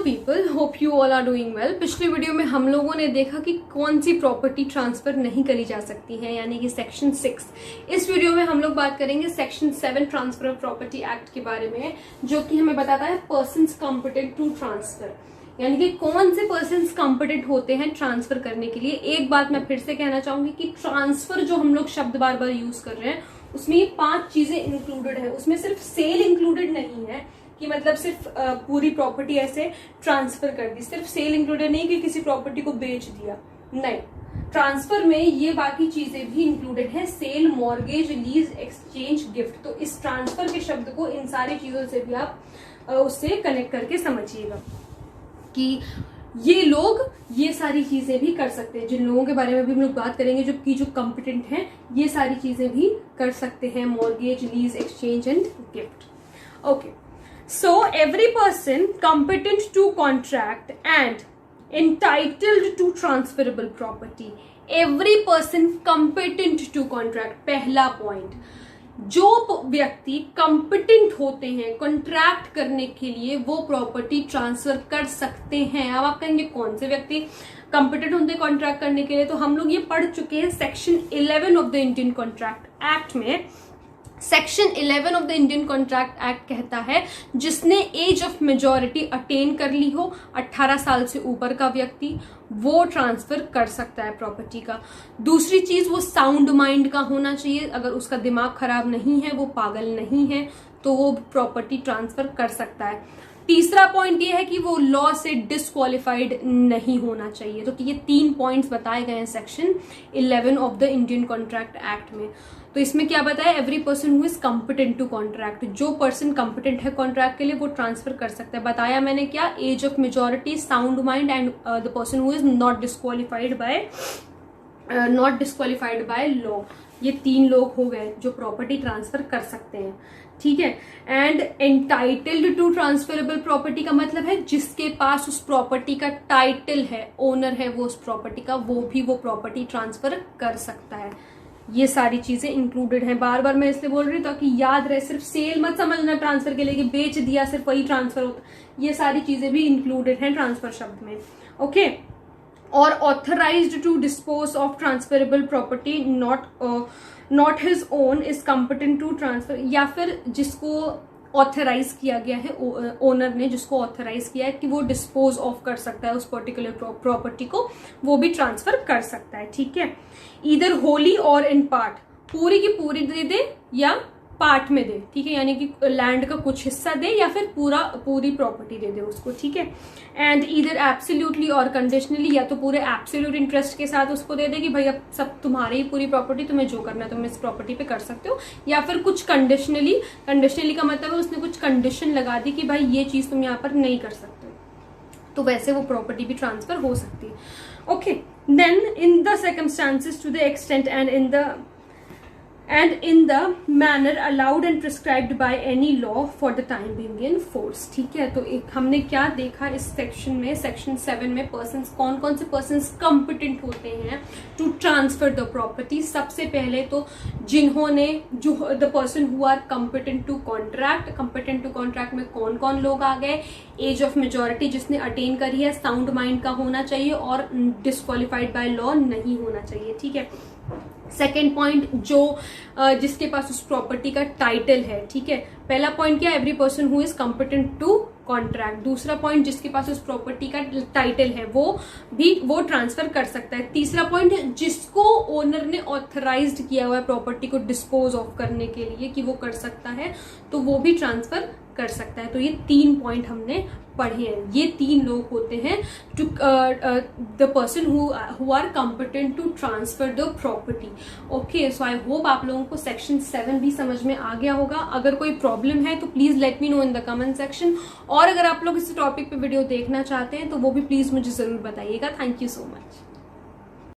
People, hope you all are doing well. पिछले video में हम लोगों ने देखा कि कौन सी प्रॉपर्टी ट्रांसफर नहीं करी जा सकती है, यानी कि सेक्शन 6। इस वीडियो में हम लोग बात करेंगे section 7 transfer of property act के बारे में, जो कि हमें बताता है पर्सन्स कॉम्पिटेंट टू ट्रांसफर, यानी कि कौन से पर्सन्स कॉम्पिटेंट होते हैं ट्रांसफर करने के लिए। एक बात मैं फिर से कहना चाहूंगी कि ट्रांसफर जो हम लोग शब्द बार बार यूज कर रहे हैं उसमें ये 5 चीजें इंक्लूडेड है। उसमें सिर्फ सेल इंक्लूडेड नहीं है कि मतलब सिर्फ पूरी प्रॉपर्टी ऐसे ट्रांसफर कर दी, सिर्फ सेल इंक्लूडेड नहीं कि किसी प्रॉपर्टी को बेच दिया, नहीं। ट्रांसफर में ये बाकी चीजें भी इंक्लूडेड है, sale, mortgage, lease, exchange, gift. तो इस ट्रांसफर के शब्द को इन सारी चीजों से भी आप उससे कनेक्ट करके समझिएगा कि ये लोग ये सारी चीजें भी कर सकते हैं। जिन लोगों के बारे में भी हम लोग बात करेंगे जो कॉम्पिटेंट हैं, ये सारी चीजें भी कर सकते हैं, mortgage, lease, exchange and gift. Okay, so every person competent to contract and entitled to transferable property, every person competent to contract, पहला पॉइंट। जो व्यक्ति कॉम्पिटेंट होते हैं कॉन्ट्रैक्ट करने के लिए वो प्रॉपर्टी ट्रांसफर कर सकते हैं। अब आप कहेंगे कौन से व्यक्ति कॉम्पिटेंट होते हैं कॉन्ट्रैक्ट करने के लिए, तो हम लोग ये पढ़ चुके हैं section 11 of the Indian contract act में। Section 11 of the Indian contract act कहता है जिसने एज ऑफ मेजॉरिटी अटेन कर ली हो, 18 साल से ऊपर का व्यक्ति, वो ट्रांसफर कर सकता है प्रॉपर्टी का। दूसरी चीज, वो साउंड माइंड का होना चाहिए। अगर उसका दिमाग खराब नहीं है, वो पागल नहीं है, तो वो प्रॉपर्टी ट्रांसफर कर सकता है। तीसरा पॉइंट ये है कि वो लॉ से डिस्क्वालिफाइड नहीं होना चाहिए। तो ये 3 पॉइंट्स बताए गए हैं section 11 of the Indian contract act में। तो इसमें क्या बताया, every person who is competent to contract, जो पर्सन कॉम्पिटेंट है कॉन्ट्रैक्ट के लिए वो ट्रांसफर कर सकता है। बताया मैंने क्या, age of majority, sound mind and the person who is not disqualified by law. ये 3 लोग हो गए जो प्रॉपर्टी ट्रांसफर कर सकते हैं, ठीक है। And entitled to transferable property का मतलब है जिसके पास उस प्रॉपर्टी का टाइटल है, ओनर है वो उस प्रॉपर्टी का, वो भी वो प्रॉपर्टी ट्रांसफर कर सकता है। ये सारी चीजें इंक्लूडेड हैं। बार बार मैं इसलिए बोल रही हूँ ताकि याद रहे, सिर्फ सेल मत समझना ट्रांसफर के लिए कि बेच दिया सिर्फ वही ट्रांसफर होता, ये सारी चीजें भी इंक्लूडेड हैं ट्रांसफर शब्द में। ओके, और authorised to dispose of transferable property not his own is competent to transfer, या फिर जिसको ऑथराइज किया गया है, ओनर ने जिसको ऑथराइज किया है कि वो डिस्पोज ऑफ कर सकता है उस पर्टिकुलर प्रॉपर्टी को, वो भी ट्रांसफर कर सकता है, ठीक है। ईदर होली और इन पार्ट, पूरी की पूरी दे दे या पार्ट में दे, ठीक है, यानी कि लैंड का कुछ हिस्सा दे या फिर पूरी प्रॉपर्टी दे दे उसको, ठीक है। एंड ईदर एब्सोल्युटली और कंडीशनली, या तो पूरे एब्सोल्यूट इंटरेस्ट के साथ उसको दे दे कि भाई अब सब तुम्हारी ही पूरी प्रॉपर्टी, तुम्हें जो करना है तुम इस प्रॉपर्टी पे कर सकते हो, या फिर कुछ कंडीशनली का मतलब है उसने कुछ कंडीशन लगा दी कि भाई ये चीज तुम यहाँ पर नहीं कर सकते, तो वैसे वो प्रॉपर्टी भी ट्रांसफर हो सकती है। Okay, then in the circumstances to the extent and in the manner allowed and prescribed by any law for the time being in force, ठीक है। तो एक हमने क्या देखा इस सेक्शन में, सेक्शन 7 में पर्सन्स, कौन से पर्सन्स कॉम्पिटेंट होते हैं टू ट्रांसफर द प्रॉपर्टी। सबसे पहले तो जिन्होंने, जो the person who are competent to contract में कौन कौन लोग आ गए, एज ऑफ मेजॉरिटी जिसने अटेन करी है, साउंड माइंड का होना चाहिए और डिस्क्वालिफाइड बाय लॉ नहीं होना चाहिए, ठीक है। सेकेंड पॉइंट, जो जिसके पास उस प्रॉपर्टी का टाइटल है, ठीक है। पहला पॉइंट क्या, every person who is competent to contract. दूसरा पॉइंट, जिसके पास उस प्रॉपर्टी का टाइटल है वो ट्रांसफर कर सकता है। तीसरा पॉइंट, जिसको ओनर ने ऑथराइज्ड किया हुआ है प्रॉपर्टी को डिस्पोज ऑफ करने के लिए कि वो कर सकता है, तो वो भी ट्रांसफर कर सकता है। तो ये 3 पॉइंट हमने पढ़े हैं। ये 3 लोग होते हैं to the person who are competent to transfer the property. Okay, so I hope आप लोगों को सेक्शन 7 भी समझ में आ गया होगा। अगर कोई प्रॉब्लम है तो please let me know in the comment section, और अगर आप लोग इस टॉपिक पे वीडियो देखना चाहते हैं तो वो भी प्लीज मुझे जरूर बताइएगा। Thank you so much.